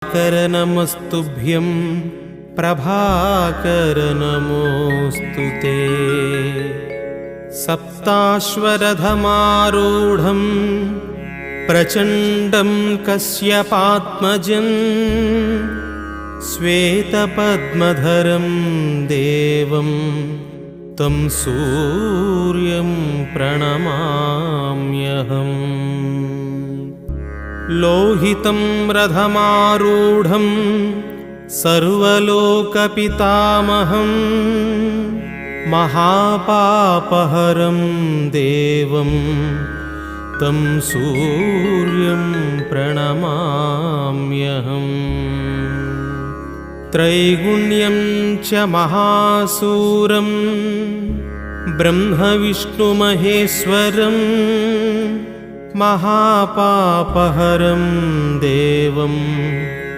दिवाकर नमस्तुभ्यं प्रभाकर नमोऽस्तु ते। सप्ताश्वरथमारूढं प्रचण्डं कश्यपात्मजं श्वेतपद्मधरं देवं तं सूर्यं प्रणमाम्यहम्। लोहितं रथमारूढं सर्वलोकपितामहं महापापहरं देवं तं सूर्यं प्रणमाम्यहम्। त्रैगुण्यं च महासूरं ब्रह्मविष्णुमहेश्वरं महापापहरं देवं